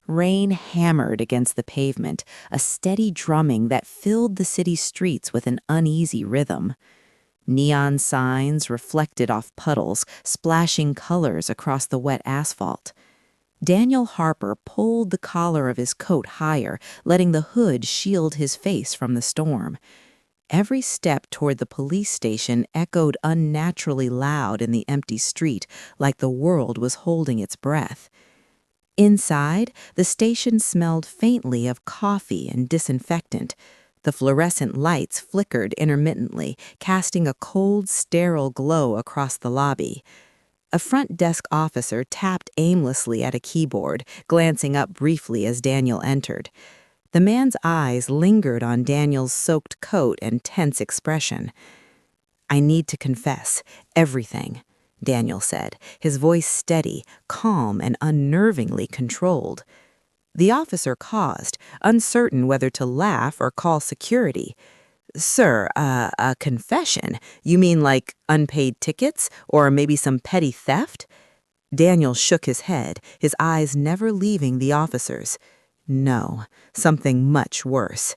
Rain hammered against the pavement, a steady drumming that filled the city's streets with an uneasy rhythm. Neon signs reflected off puddles, splashing colors across the wet asphalt. Daniel Harper pulled the collar of his coat higher, letting the hood shield his face from the storm. Every step toward the police station echoed unnaturally loud in the empty street, like the world was holding its breath. Inside, the station smelled faintly of coffee and disinfectant. The fluorescent lights flickered intermittently, casting a cold, sterile glow across the lobby. A front desk officer tapped aimlessly at a keyboard, glancing up briefly as Daniel entered. The man's eyes lingered on Daniel's soaked coat and tense expression. "I need to confess everything," Daniel said, his voice steady, calm, and unnervingly controlled. The officer paused, uncertain whether to laugh or call security. "Sir, a confession? You mean like unpaid tickets, or maybe some petty theft?" Daniel shook his head, his eyes never leaving the officer's. "No, something much worse."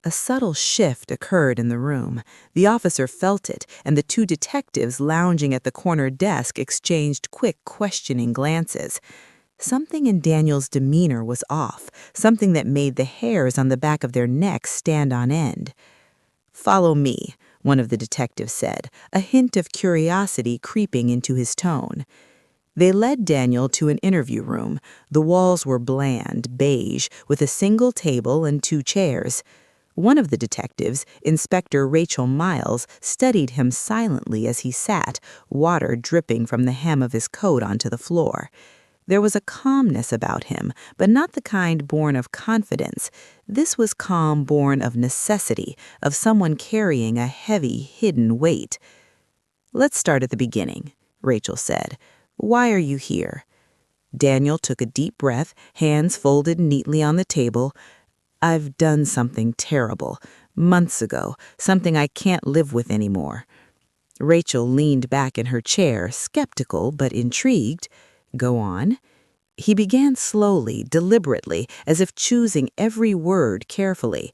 A subtle shift occurred in the room. The officer felt it, and the two detectives lounging at the corner desk exchanged quick, questioning glances. Something in Daniel's demeanor was off, something that made the hairs on the back of their necks stand on end. "Follow me," one of the detectives said, a hint of curiosity creeping into his tone. They led Daniel to an interview room. The walls were bland, beige, with a single table and two chairs. One of the detectives, Inspector Rachel Miles, studied him silently as he sat, water dripping from the hem of his coat onto the floor. There was a calmness about him, but not the kind born of confidence. This was calm born of necessity, of someone carrying a heavy, hidden weight. "Let's start at the beginning," Rachel said. "Why are you here?" Daniel took a deep breath, hands folded neatly on the table. "I've done something terrible. Months ago. Something I can't live with anymore." Rachel leaned back in her chair, skeptical but intrigued. "Go on." He began slowly, deliberately, as if choosing every word carefully.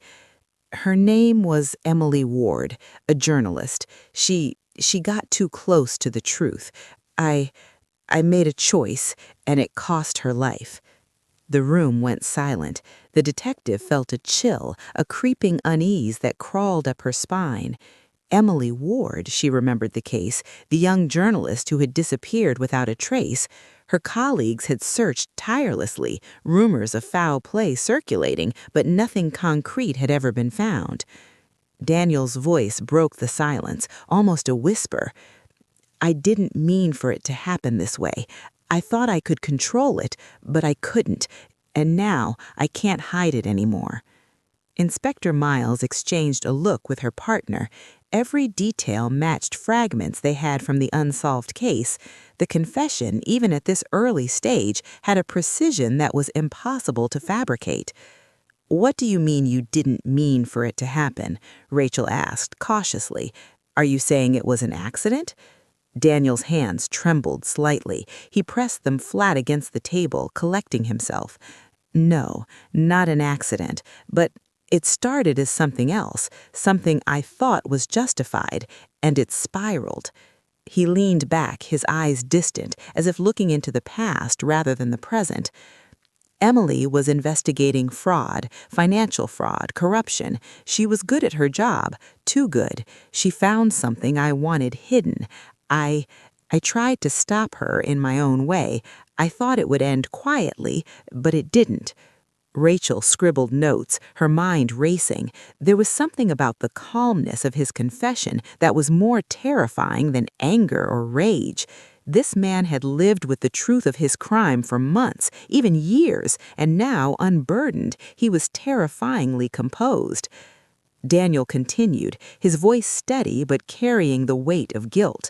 "Her name was Emily Ward, a journalist. She got too close to the truth. I made a choice, and it cost her life." The room went silent. The detective felt a chill, a creeping unease that crawled up her spine. Emily Ward, she remembered the case, the young journalist who had disappeared without a trace. Her colleagues had searched tirelessly, rumors of foul play circulating, but nothing concrete had ever been found. Daniel's voice broke the silence, almost a whisper. "I didn't mean for it to happen this way. I thought I could control it, but I couldn't, and now I can't hide it anymore." Inspector Miles exchanged a look with her partner. Every detail matched fragments they had from the unsolved case. The confession, even at this early stage, had a precision that was impossible to fabricate. "What do you mean you didn't mean for it to happen?" Rachel asked, cautiously. "Are you saying it was an accident?" Daniel's hands trembled slightly. He pressed them flat against the table, collecting himself. "No, not an accident, but it started as something else, something I thought was justified, and it spiraled." He leaned back, his eyes distant, as if looking into the past rather than the present. "Emily was investigating fraud, financial fraud, corruption. She was good at her job, too good. She found something I wanted hidden. I tried to stop her in my own way. I thought it would end quietly, but it didn't." Rachel scribbled notes, her mind racing. There was something about the calmness of his confession that was more terrifying than anger or rage. This man had lived with the truth of his crime for months, even years, and now, unburdened, he was terrifyingly composed. Daniel continued, his voice steady but carrying the weight of guilt.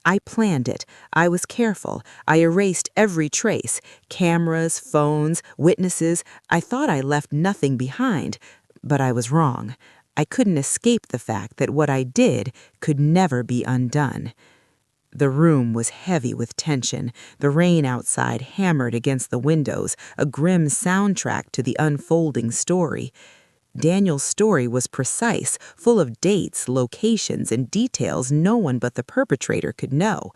"I planned it. I was careful. I erased every trace. Cameras, phones, witnesses. I thought I left nothing behind. But I was wrong. I couldn't escape the fact that what I did could never be undone." The room was heavy with tension. The rain outside hammered against the windows, a grim soundtrack to the unfolding story. Daniel's story was precise, full of dates, locations, and details no one but the perpetrator could know.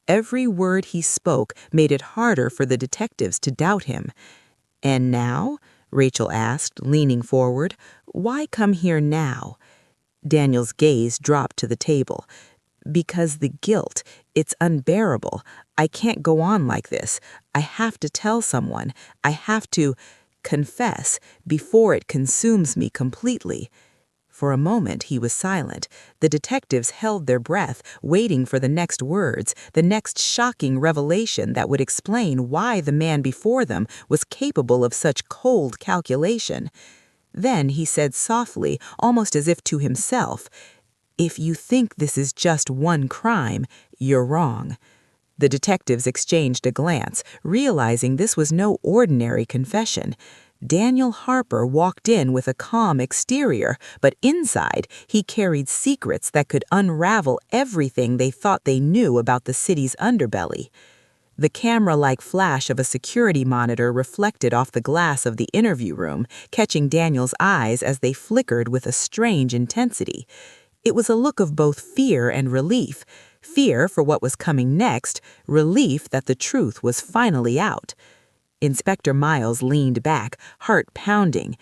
Every word he spoke made it harder for the detectives to doubt him. "And now?" Rachel asked, leaning forward. "Why come here now?" Daniel's gaze dropped to the table. "Because the guilt, it's unbearable. I can't go on like this. I have to tell someone. I have to confess before it consumes me completely." For a moment he was silent. The detectives held their breath, waiting for the next words, the next shocking revelation that would explain why the man before them was capable of such cold calculation. Then he said softly, almost as if to himself, "If you think this is just one crime, you're wrong." The detectives exchanged a glance, realizing this was no ordinary confession. Daniel Harper walked in with a calm exterior, but inside he carried secrets that could unravel everything they thought they knew about the city's underbelly. The camera-like flash of a security monitor reflected off the glass of the interview room, catching Daniel's eyes as they flickered with a strange intensity. It was a look of both fear and relief. Fear for what was coming next, relief that the truth was finally out. Inspector Miles leaned back, heart pounding.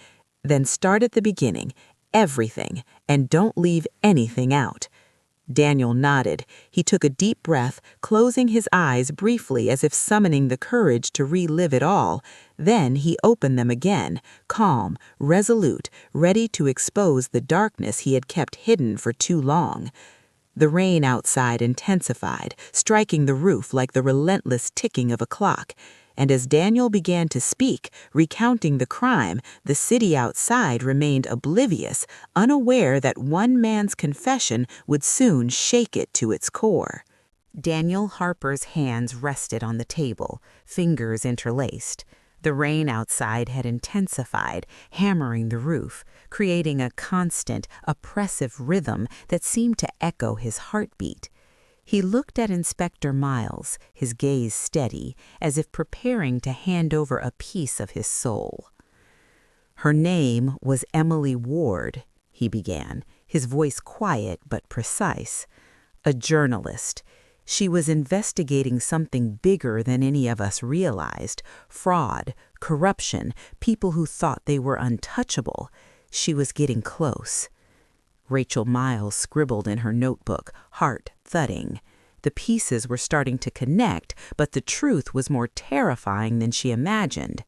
"Then start at the beginning, everything, and don't leave anything out." Daniel nodded. He took a deep breath, closing his eyes briefly as if summoning the courage to relive it all. Then he opened them again, calm, resolute, ready to expose the darkness he had kept hidden for too long. The rain outside intensified, striking the roof like the relentless ticking of a clock. And as Daniel began to speak, recounting the crime, the city outside remained oblivious, unaware that one man's confession would soon shake it to its core. Daniel Harper's hands rested on the table, fingers interlaced. The rain outside had intensified, hammering the roof, creating a constant, oppressive rhythm that seemed to echo his heartbeat. He looked at Inspector Miles, his gaze steady, as if preparing to hand over a piece of his soul. "Her name was Emily Ward," he began, his voice quiet but precise. "A journalist. She was investigating something bigger than any of us realized. Fraud, corruption, people who thought they were untouchable. She was getting close." Rachel Miles scribbled in her notebook, heart thudding. The pieces were starting to connect, but the truth was more terrifying than she imagined.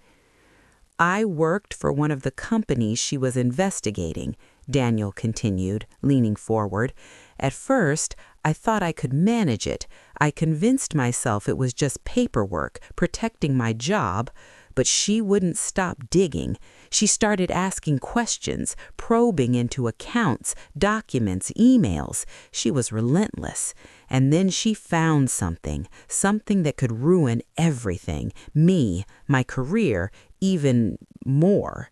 "I worked for one of the companies she was investigating," Daniel continued, leaning forward. "At first, I thought I could manage it. I convinced myself it was just paperwork, protecting my job. But she wouldn't stop digging. She started asking questions, probing into accounts, documents, emails. She was relentless. And then she found something that could ruin everything, me, my career, even more."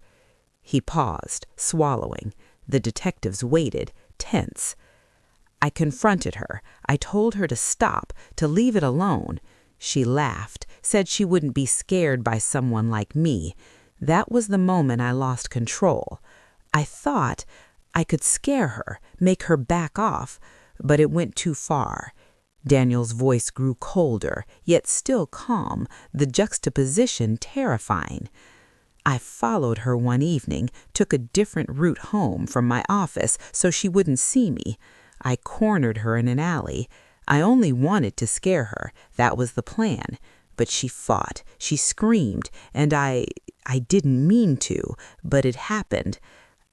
He paused, swallowing. The detectives waited, tense. "I confronted her. I told her to stop, to leave it alone. She laughed, said she wouldn't be scared by someone like me. That was the moment I lost control. I thought I could scare her, make her back off, but it went too far." Daniel's voice grew colder, yet still calm, the juxtaposition terrifying. "I followed her one evening, took a different route home from my office so she wouldn't see me. I cornered her in an alley. I only wanted to scare her. That was the plan. But she fought. She screamed, and I didn't mean to, but it happened.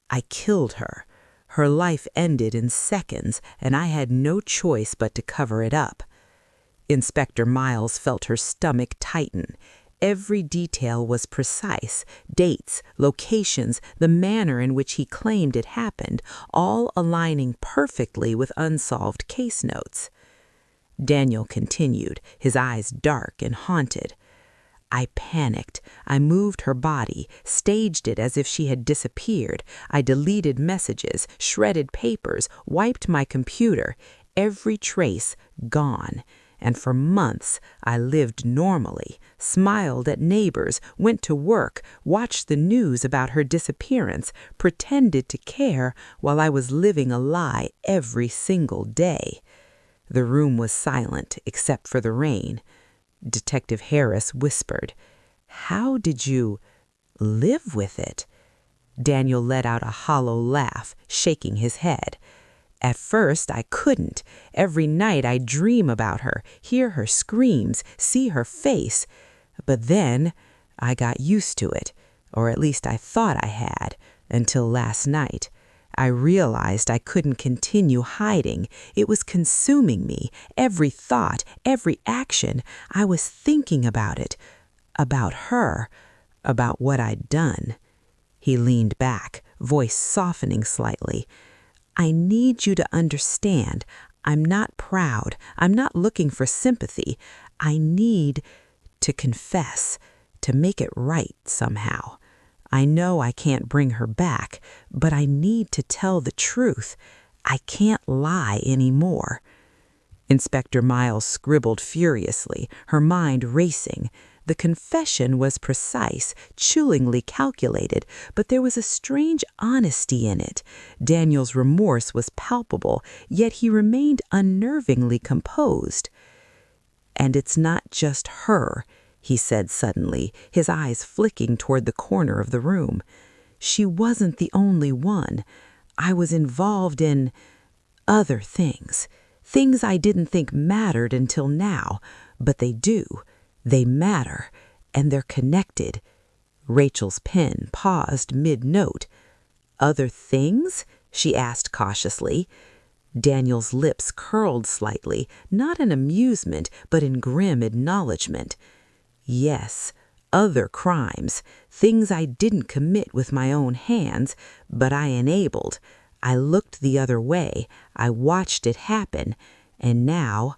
I killed her. Her life ended in seconds, and I had no choice but to cover it up." Inspector Miles felt her stomach tighten. Every detail was precise, dates, locations, the manner in which he claimed it happened, all aligning perfectly with unsolved case notes. Daniel continued, his eyes dark and haunted. "I panicked. I moved her body, staged it as if she had disappeared. I deleted messages, shredded papers, wiped my computer. Every trace gone. and for months I lived normally, smiled at neighbors, went to work, watched the news about her disappearance, pretended to care while I was living a lie every single day. The room was silent except for the rain. Detective Harris whispered, "How did you live with it?" Daniel let out a hollow laugh, shaking his head. "At first, I couldn't. Every night I'd dream about her, hear her screams, see her face. But then I got used to it, or at least I thought I had, until last night. I realized I couldn't continue hiding. It was consuming me. Every thought, every action, I was thinking about it, about her, about what I'd done." He leaned back, voice softening slightly. "I need you to understand. I'm not proud. I'm not looking for sympathy. I need to confess, to make it right somehow. I know I can't bring her back, but I need to tell the truth. I can't lie anymore." Inspector Miles scribbled furiously, her mind racing. The confession was precise, chillingly calculated, but there was a strange honesty in it. Daniel's remorse was palpable, yet he remained unnervingly composed. "And it's not just her," he said suddenly, his eyes flicking toward the corner of the room. "She wasn't the only one. I was involved in other things. Things I didn't think mattered until now, but they do. They matter, and they're connected." Rachel's pen paused mid-note. "Other things?" she asked cautiously. Daniel's lips curled slightly, not in amusement, but in grim acknowledgement. "Yes, other crimes, things I didn't commit with my own hands, but I enabled. I looked the other way, I watched it happen, and now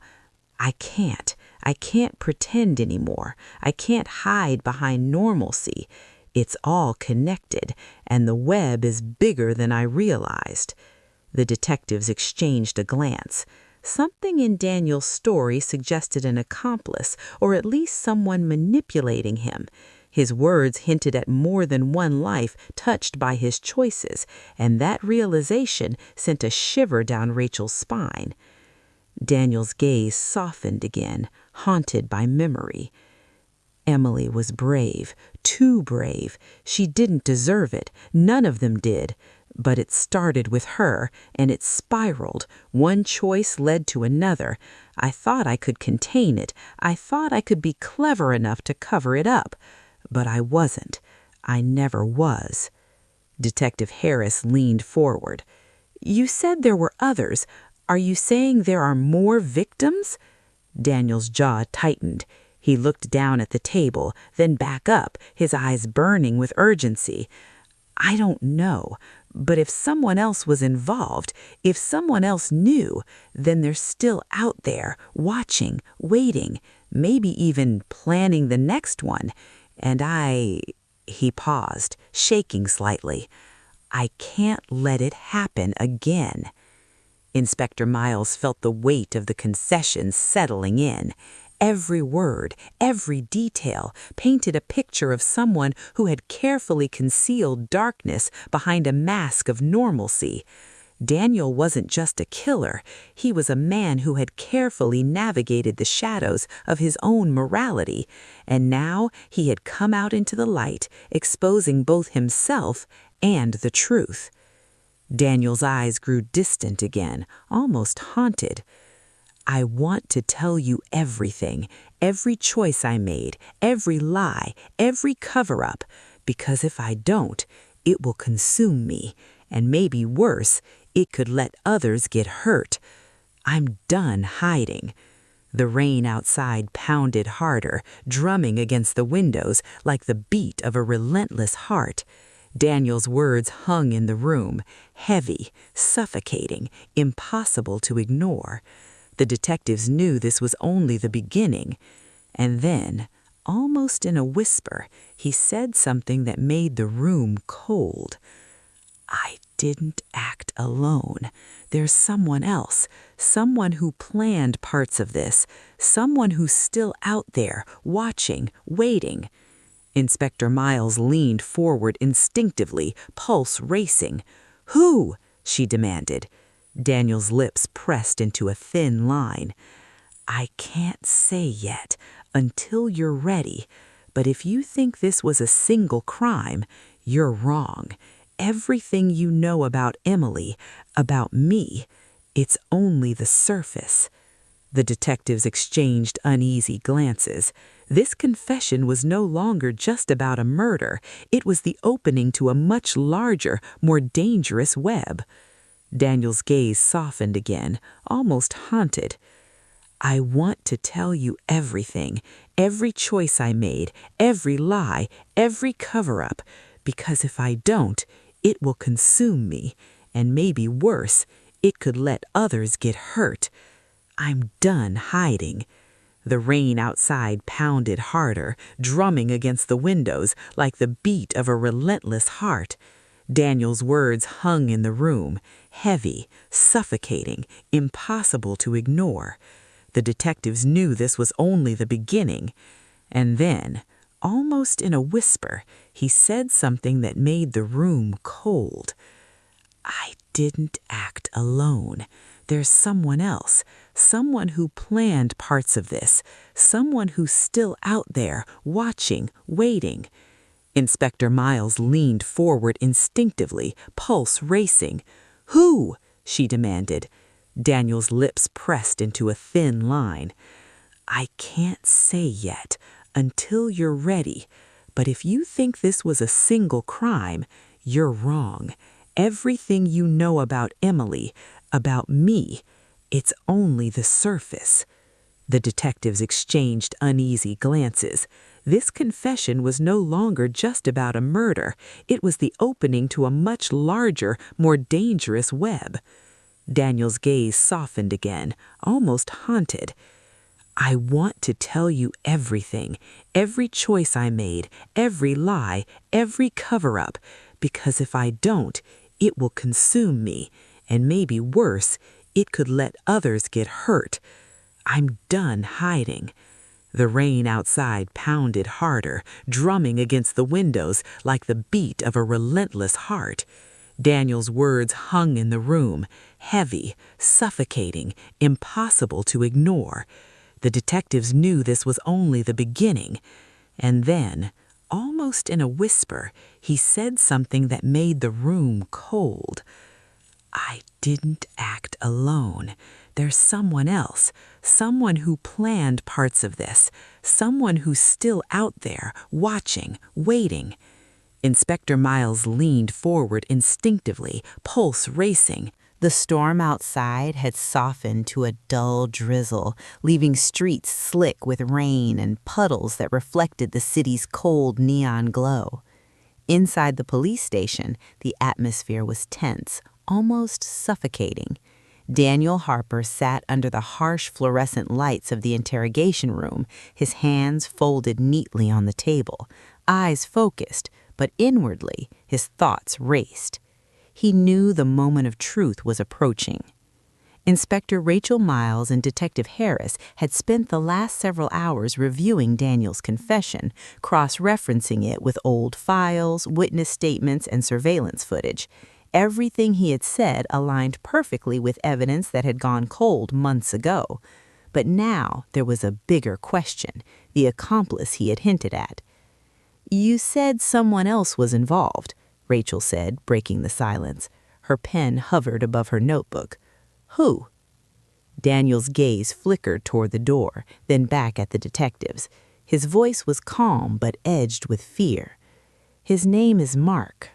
I can't pretend anymore. I can't hide behind normalcy. It's all connected, and the web is bigger than I realized." The detectives exchanged a glance. Something in Daniel's story suggested an accomplice, or at least someone manipulating him. His words hinted at more than one life touched by his choices, and that realization sent a shiver down Rachel's spine. Daniel's gaze softened again, haunted by memory. "Emily was brave, too brave. She didn't deserve it. None of them did. But it started with her, and it spiraled. One choice led to another. I thought I could contain it. I thought I could be clever enough to cover it up. But I wasn't. I never was." Detective Harris leaned forward. "You said there were others. Are you saying there are more victims?" Daniel's jaw tightened. He looked down at the table, then back up, his eyes burning with urgency. "I don't know, but if someone else was involved, if someone else knew, then they're still out there, watching, waiting, maybe even planning the next one. And He paused, shaking slightly. "I can't let it happen again." Inspector Miles felt the weight of the concession settling in. Every word, every detail painted a picture of someone who had carefully concealed darkness behind a mask of normalcy. Daniel wasn't just a killer. He was a man who had carefully navigated the shadows of his own morality, and now he had come out into the light, exposing both himself and the truth. Daniel's eyes grew distant again, almost haunted. "I want to tell you everything, every choice I made, every lie, every cover-up, because if I don't, it will consume me, and maybe worse, it could let others get hurt. I'm done hiding." The rain outside pounded harder, drumming against the windows like the beat of a relentless heart. Daniel's words hung in the room, heavy, suffocating, impossible to ignore. The detectives knew this was only the beginning. And then, almost in a whisper, he said something that made the room cold. "I didn't act alone. There's someone else, someone who planned parts of this, someone who's still out there, watching, waiting. Inspector Miles leaned forward instinctively, pulse racing. "Who?" she demanded. Daniel's lips pressed into a thin line. "I can't say yet, until you're ready. But if you think this was a single crime, you're wrong. Everything you know about Emily, about me, it's only the surface." The detectives exchanged uneasy glances. This confession was no longer just about a murder. It was the opening to a much larger, more dangerous web. Daniel's gaze softened again, almost haunted. "I want to tell you everything, every choice I made, every lie, every cover-up, because if I don't, it will consume me, and maybe worse, it could let others get hurt. I'm done hiding." The rain outside pounded harder, drumming against the windows like the beat of a relentless heart. Daniel's words hung in the room, heavy, suffocating, impossible to ignore. The detectives knew this was only the beginning. And then, almost in a whisper, he said something that made the room cold. "I didn't act alone. There's someone else, someone who planned parts of this, someone who's still out there, watching, waiting." Inspector Miles leaned forward instinctively, pulse racing. "Who?" she demanded. Daniel's lips pressed into a thin line. "I can't say yet, until you're ready. But if you think this was a single crime, you're wrong. Everything you know about Emily, about me, it's only the surface." The detectives exchanged uneasy glances. This confession was no longer just about a murder. It was the opening to a much larger, more dangerous web. Daniel's gaze softened again, almost haunted. "I want to tell you everything, every choice I made, every lie, every cover-up, because if I don't, it will consume me, and maybe worse, it could let others get hurt. I'm done hiding." The rain outside pounded harder, drumming against the windows like the beat of a relentless heart. Daniel's words hung in the room, heavy, suffocating, impossible to ignore. The detectives knew this was only the beginning. And then, almost in a whisper, he said something that made the room cold. "I didn't act alone. There's someone else, someone who planned parts of this, someone who's still out there, watching, waiting." Inspector Miles leaned forward instinctively, pulse racing. The storm outside had softened to a dull drizzle, leaving streets slick with rain and puddles that reflected the city's cold neon glow. Inside the police station, the atmosphere was tense, almost suffocating. Daniel Harper sat under the harsh fluorescent lights of the interrogation room, his hands folded neatly on the table, eyes focused, but inwardly his thoughts raced. He knew the moment of truth was approaching. Inspector Rachel Miles and Detective Harris had spent the last several hours reviewing Daniel's confession, cross-referencing it with old files, witness statements, and surveillance footage. Everything he had said aligned perfectly with evidence that had gone cold months ago. But now there was a bigger question, the accomplice he had hinted at. "You said someone else was involved," Rachel said, breaking the silence. Her pen hovered above her notebook. "Who?" Daniel's gaze flickered toward the door, then back at the detectives. His voice was calm but edged with fear. "His name is Mark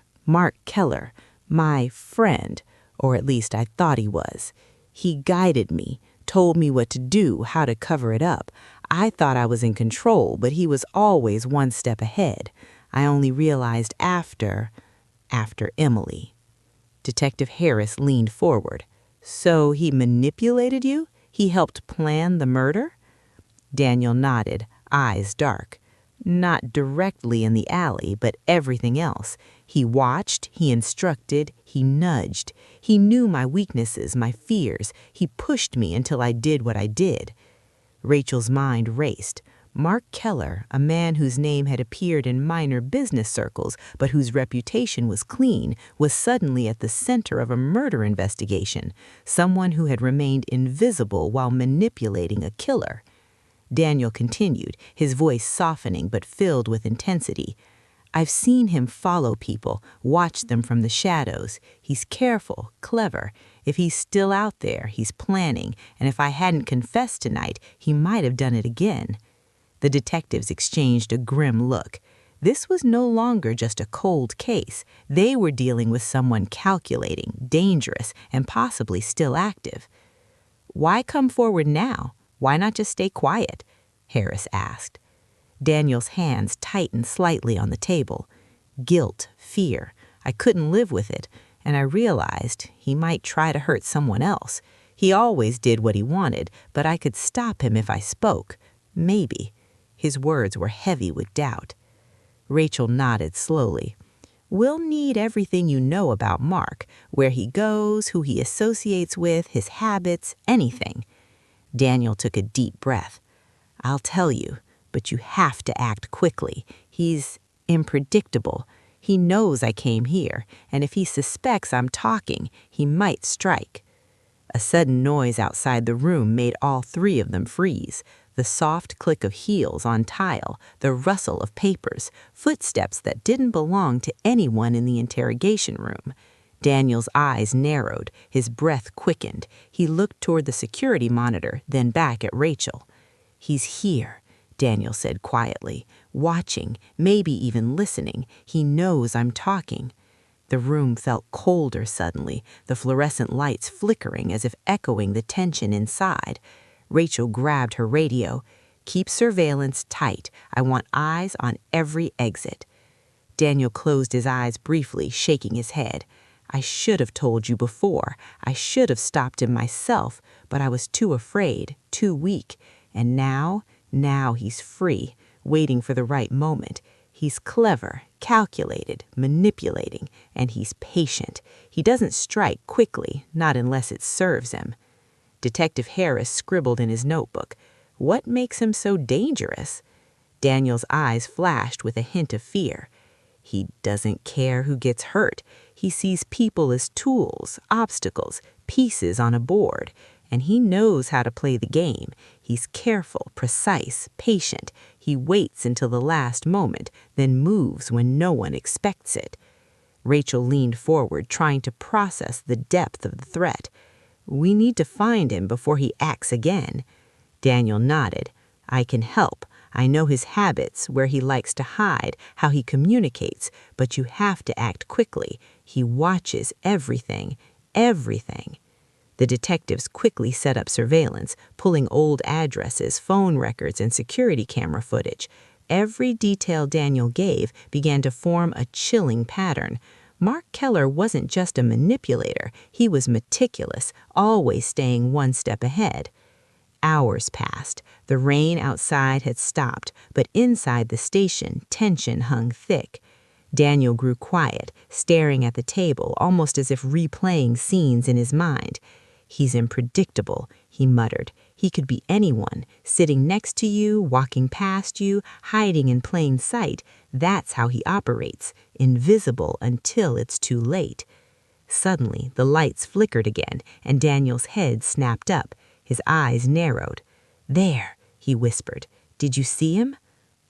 Keller, my friend, or at least I thought he was. He guided me, told me what to do, how to cover it up. I thought I was in control, but he was always one step ahead. I only realized after Emily." Detective Harris leaned forward. "So he manipulated you? He helped plan the murder?" Daniel nodded, eyes dark. Not directly in the alley, but everything else. He watched, he instructed, he nudged. He knew my weaknesses, my fears. He pushed me until I did what I did. Rachel's mind raced. Mark Keller, a man whose name had appeared in minor business circles but whose reputation was clean, was suddenly at the center of a murder investigation, someone who had remained invisible while manipulating a killer. Daniel continued, his voice softening but filled with intensity. I've seen him follow people, watch them from the shadows. He's careful, clever. If he's still out there, he's planning, and if I hadn't confessed tonight, he might have done it again. The detectives exchanged a grim look. This was no longer just a cold case. They were dealing with someone calculating, dangerous, and possibly still active. Why come forward now? Why not just stay quiet? Harris asked. Daniel's hands tightened slightly on the table. Guilt, fear. I couldn't live with it, and I realized he might try to hurt someone else. He always did what he wanted, but I could stop him if I spoke. Maybe. His words were heavy with doubt. Rachel nodded slowly. We'll need everything you know about Mark, where he goes, who he associates with, his habits, anything. Daniel took a deep breath. I'll tell you, but you have to act quickly. He's unpredictable. He knows I came here, and if he suspects I'm talking, he might strike. A sudden noise outside the room made all three of them freeze. The soft click of heels on tile, the rustle of papers, footsteps that didn't belong to anyone in the interrogation room. Daniel's eyes narrowed, his breath quickened. He looked toward the security monitor, then back at Rachel. He's here, Daniel said quietly, watching, maybe even listening. He knows I'm talking. The room felt colder suddenly, the fluorescent lights flickering as if echoing the tension inside. Rachel grabbed her radio. Keep surveillance tight. I want eyes on every exit. Daniel closed his eyes briefly, shaking his head. I should have told you before. I should have stopped him myself, but I was too afraid, too weak. And now he's free, waiting for the right moment. He's clever, calculated, manipulating, and he's patient. He doesn't strike quickly, not unless it serves him. Detective Harris scribbled in his notebook. What makes him so dangerous? Daniel's eyes flashed with a hint of fear. He doesn't care who gets hurt. He sees people as tools, obstacles, pieces on a board, and he knows how to play the game. He's careful, precise, patient. He waits until the last moment, then moves when no one expects it. Rachel leaned forward, trying to process the depth of the threat. We need to find him before he acts again. Daniel nodded. I can help. I know his habits, where he likes to hide, how he communicates, but you have to act quickly. He watches everything, everything. The detectives quickly set up surveillance, pulling old addresses, phone records, and security camera footage. Every detail Daniel gave began to form a chilling pattern. Mark Keller wasn't just a manipulator. He was meticulous, always staying one step ahead. Hours passed. The rain outside had stopped, but inside the station, tension hung thick. Daniel grew quiet, staring at the table, almost as if replaying scenes in his mind. He's unpredictable, he muttered. He could be anyone, sitting next to you, walking past you, hiding in plain sight. That's how he operates, invisible until it's too late. Suddenly, the lights flickered again, and Daniel's head snapped up. His eyes narrowed. There, he whispered. Did you see him?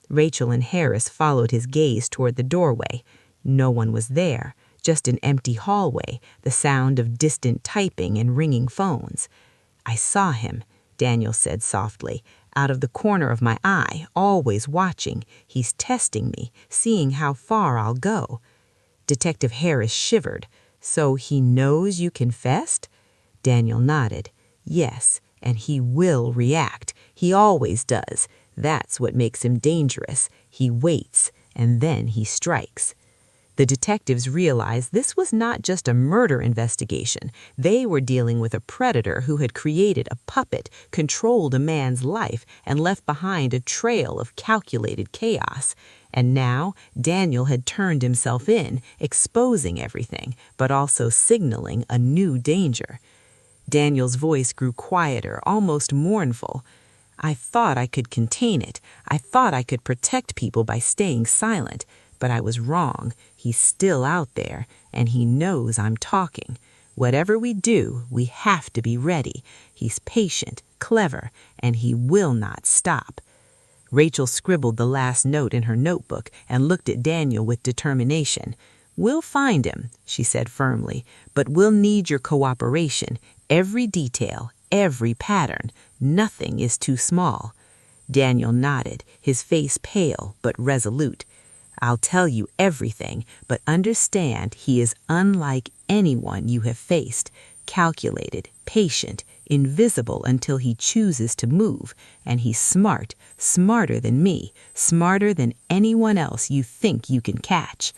Rachel and Harris followed his gaze toward the doorway. No one was there, just an empty hallway, the sound of distant typing and ringing phones. I saw him, Daniel said softly, out of the corner of my eye, always watching. He's testing me, seeing how far I'll go. Detective Harris shivered. So he knows you confessed? Daniel nodded. Yes, and he will react. He always does. That's what makes him dangerous. He waits, and then he strikes. The detectives realized this was not just a murder investigation. They were dealing with a predator who had created a puppet, controlled a man's life, and left behind a trail of calculated chaos. And now Daniel had turned himself in, exposing everything, but also signaling a new danger. Daniel's voice grew quieter, almost mournful. I thought I could contain it. I thought I could protect people by staying silent. But I was wrong. He's still out there, and he knows I'm talking. Whatever we do, we have to be ready. He's patient, clever, and he will not stop. Rachel scribbled the last note in her notebook and looked at Daniel with determination. We'll find him, she said firmly, but we'll need your cooperation. Every detail, every pattern. Nothing is too small. Daniel nodded, his face pale but resolute. I'll tell you everything, but understand he is unlike anyone you have faced. Calculated, patient, invisible until he chooses to move, and he's smart, smarter than me, smarter than anyone else you think you can catch.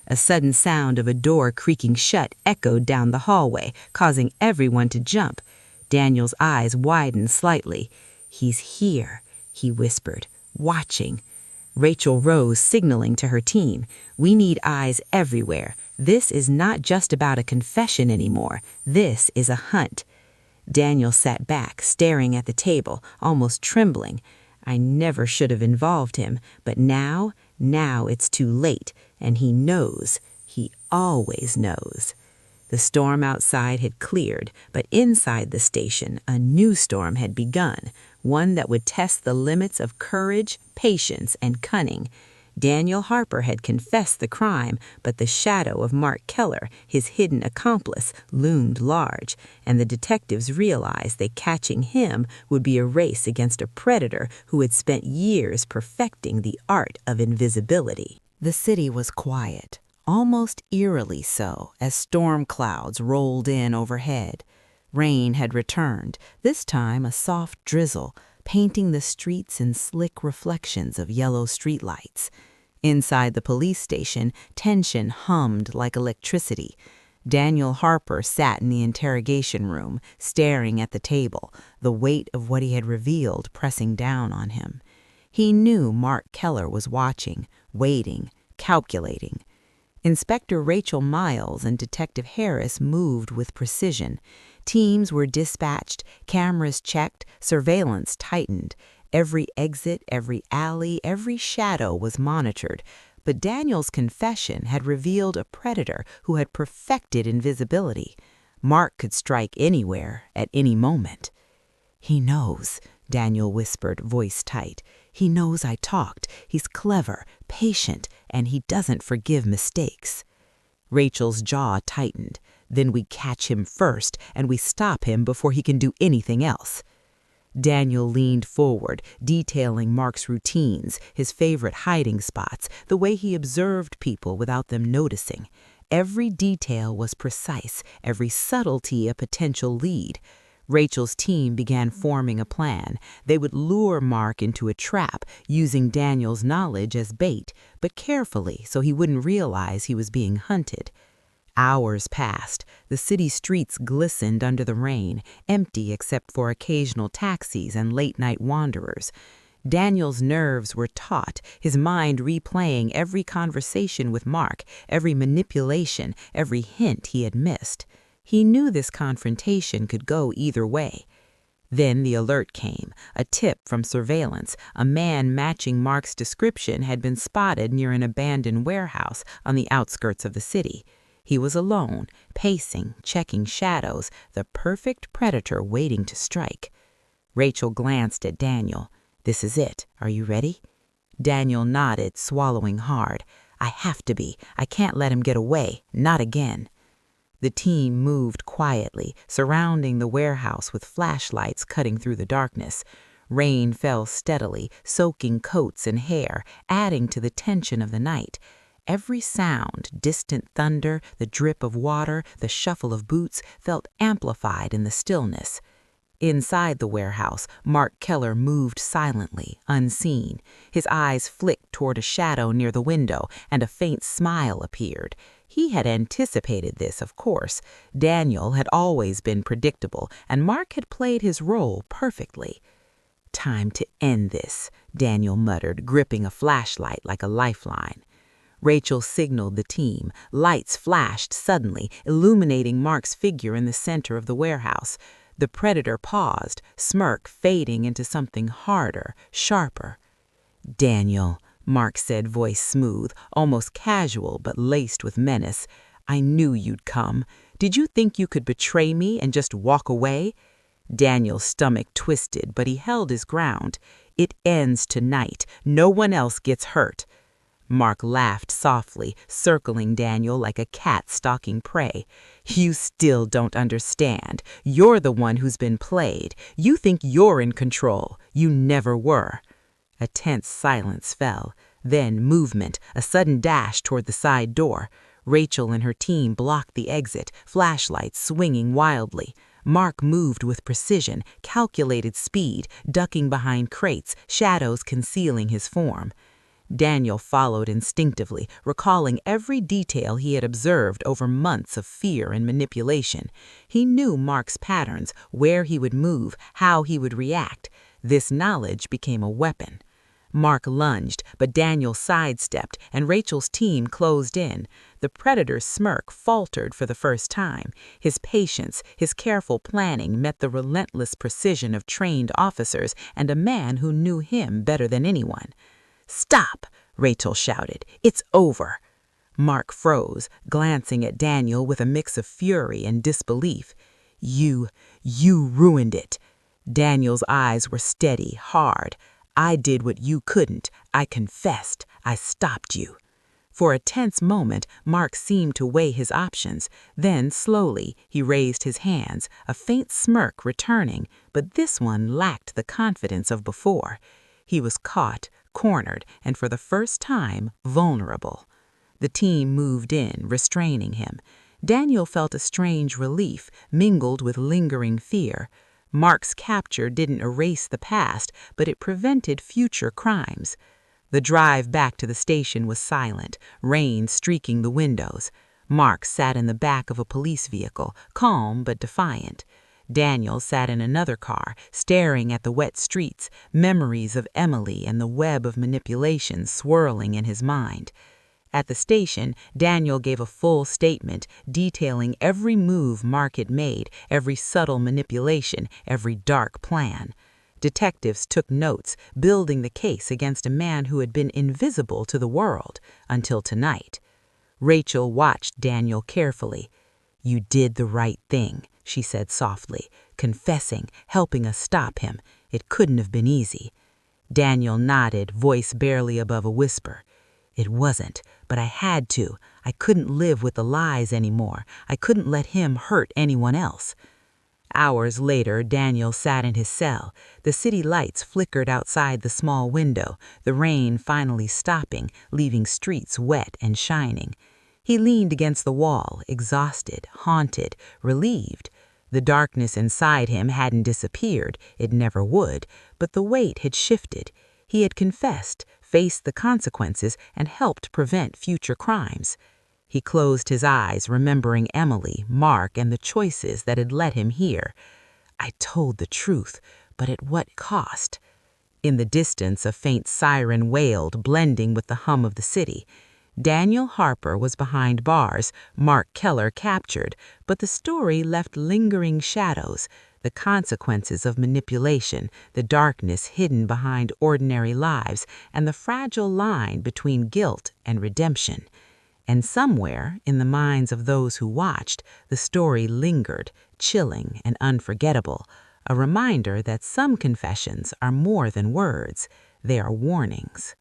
A sudden sound of a door creaking shut echoed down the hallway, causing everyone to jump. Daniel's eyes widened slightly. He's here, he whispered, watching. Rachel rose, signaling to her team. We need eyes everywhere. This is not just about a confession anymore. This is a hunt. Daniel sat back, staring at the table, almost trembling. I never should have involved him, but now it's too late, and he knows. He always knows. The storm outside had cleared, but inside the station, a new storm had begun, one that would test the limits of courage, patience, and cunning. Daniel Harper had confessed the crime, but the shadow of Mark Keller, his hidden accomplice, loomed large, and the detectives realized that catching him would be a race against a predator who had spent years perfecting the art of invisibility. The city was quiet, almost eerily so, as storm clouds rolled in overhead. Rain had returned, this time a soft drizzle, painting the streets in slick reflections of yellow streetlights. Inside the police station, tension hummed like electricity. Daniel Harper sat in the interrogation room, staring at the table, the weight of what he had revealed pressing down on him. He knew Mark Keller was watching, waiting, calculating. Inspector Rachel Miles and Detective Harris moved with precision. Teams were dispatched, cameras checked, surveillance tightened. Every exit, every alley, every shadow was monitored. But Daniel's confession had revealed a predator who had perfected invisibility. Mark could strike anywhere, at any moment. He knows, Daniel whispered, voice tight. He knows I talked. He's clever, patient, and he doesn't forgive mistakes. Rachel's jaw tightened. Then we catch him first, and we stop him before he can do anything else. Daniel leaned forward, detailing Mark's routines, his favorite hiding spots, the way he observed people without them noticing. Every detail was precise, every subtlety a potential lead. Rachel's team began forming a plan. They would lure Mark into a trap, using Daniel's knowledge as bait, but carefully so he wouldn't realize he was being hunted. Hours passed. The city streets glistened under the rain, empty except for occasional taxis and late-night wanderers. Daniel's nerves were taut, his mind replaying every conversation with Mark, every manipulation, every hint he had missed. He knew this confrontation could go either way. Then the alert came, a tip from surveillance. A man matching Mark's description had been spotted near an abandoned warehouse on the outskirts of the city. He was alone, pacing, checking shadows, the perfect predator waiting to strike. Rachel glanced at Daniel. This is it. Are you ready? Daniel nodded, swallowing hard. I have to be. I can't let him get away. Not again. The team moved quietly, surrounding the warehouse with flashlights cutting through the darkness. Rain fell steadily, soaking coats and hair, adding to the tension of the night. Every sound, distant thunder, the drip of water, the shuffle of boots, felt amplified in the stillness. Inside the warehouse, Mark Keller moved silently, unseen. His eyes flicked toward a shadow near the window, and a faint smile appeared. He had anticipated this, of course. Daniel had always been predictable, and Mark had played his role perfectly. "Time to end this," Daniel muttered, gripping a flashlight like a lifeline. Rachel signaled the team. Lights flashed suddenly, illuminating Mark's figure in the center of the warehouse. The predator paused, smirk fading into something harder, sharper. "Daniel," Mark said, voice smooth, almost casual but laced with menace, "I knew you'd come. Did you think you could betray me and just walk away?" Daniel's stomach twisted, but he held his ground. "It ends tonight. No one else gets hurt." Mark laughed softly, circling Daniel like a cat stalking prey. "You still don't understand. You're the one who's been played. You think you're in control. You never were." A tense silence fell. Then movement, a sudden dash toward the side door. Rachel and her team blocked the exit, flashlights swinging wildly. Mark moved with precision, calculated speed, ducking behind crates, shadows concealing his form. Daniel followed instinctively, recalling every detail he had observed over months of fear and manipulation. He knew Mark's patterns, where he would move, how he would react. This knowledge became a weapon. Mark lunged, but Daniel sidestepped, and Rachel's team closed in. The predator's smirk faltered for the first time. His patience, his careful planning met the relentless precision of trained officers and a man who knew him better than anyone. "Stop!" Rachel shouted. "It's over." Mark froze, glancing at Daniel with a mix of fury and disbelief. You ruined it." Daniel's eyes were steady, hard. "I did what you couldn't. I confessed. I stopped you." For a tense moment, Mark seemed to weigh his options. Then, slowly, he raised his hands, a faint smirk returning, but this one lacked the confidence of before. He was caught, cornered, and for the first time, vulnerable. The team moved in, restraining him. Daniel felt a strange relief, mingled with lingering fear. Mark's capture didn't erase the past, but it prevented future crimes. The drive back to the station was silent, rain streaking the windows. Mark sat in the back of a police vehicle, calm but defiant. Daniel sat in another car, staring at the wet streets, memories of Emily and the web of manipulation swirling in his mind. At the station, Daniel gave a full statement, detailing every move Mark had made, every subtle manipulation, every dark plan. Detectives took notes, building the case against a man who had been invisible to the world until tonight. Rachel watched Daniel carefully. "You did the right thing," she said softly, "confessing, helping us stop him. It couldn't have been easy." Daniel nodded, voice barely above a whisper. "It wasn't, but I had to. I couldn't live with the lies anymore. I couldn't let him hurt anyone else." Hours later, Daniel sat in his cell. The city lights flickered outside the small window, the rain finally stopping, leaving streets wet and shining. He leaned against the wall, exhausted, haunted, relieved. The darkness inside him hadn't disappeared, it never would, but the weight had shifted. He had confessed, faced the consequences, and helped prevent future crimes. He closed his eyes, remembering Emily, Mark, and the choices that had led him here. "I told the truth, but at what cost?" In the distance, a faint siren wailed, blending with the hum of the city. Daniel Harper was behind bars, Mark Keller captured, but the story left lingering shadows, the consequences of manipulation, the darkness hidden behind ordinary lives, and the fragile line between guilt and redemption. And somewhere, in the minds of those who watched, the story lingered, chilling and unforgettable, a reminder that some confessions are more than words, they are warnings.